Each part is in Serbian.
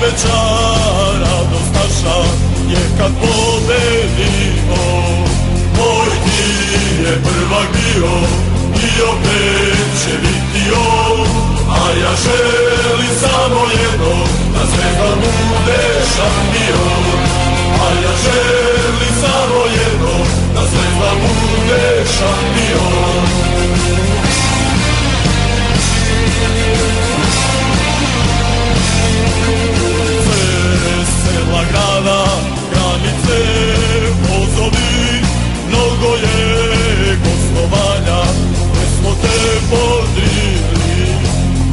najveća radost naša je kad pobedimo. Moj tim je prvak bio i opet će biti on, a ja želim samo jedno, da Zvezda bude šampion. A ja želim samo jedno, da Zvezda bude šampion. Sve sela grada, granice pozovi, mnogo je gostovanja, gde smo te podrili.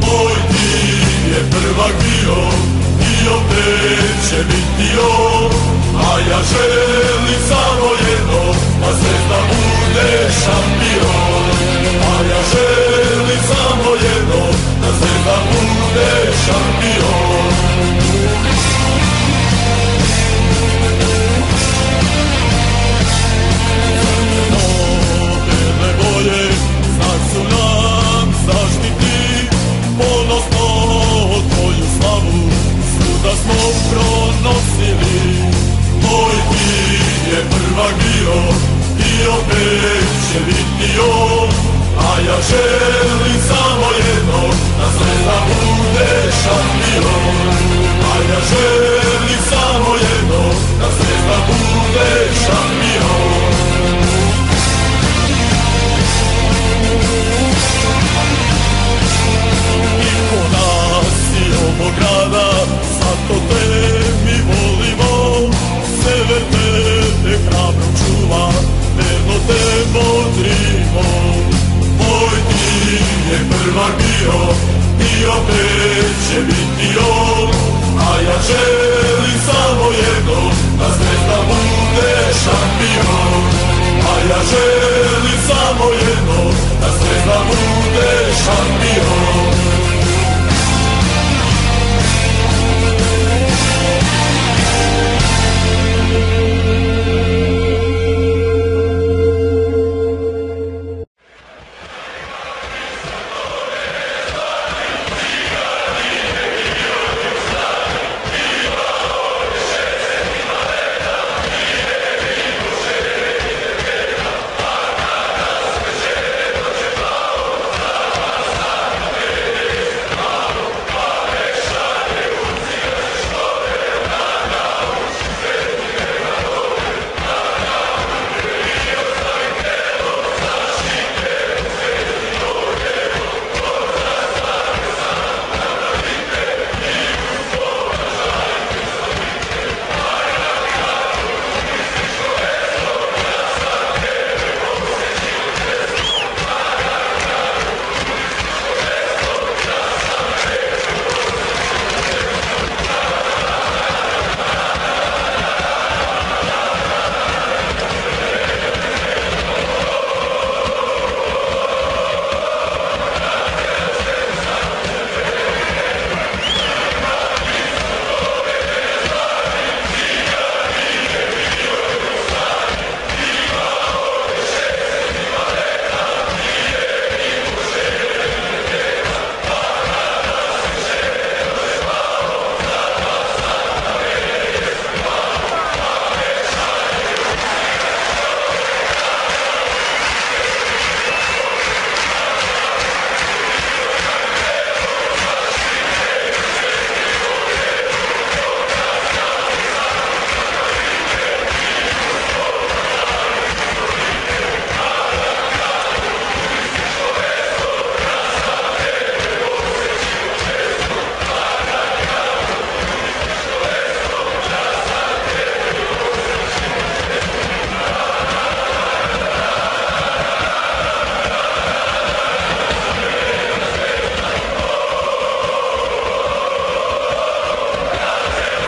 Moj tim je prvak bio i opet će biti on, a ja želim samo jedno, da Zvezda bude šampion. A ja želim samo jedno, da Zvezda bude šampion. Crno-bele boje, znak su nam zaštiti, ponosno tvoju slavu svuda smo pronosili. Moj tim je prvak bio i opet će biti on, a ja želim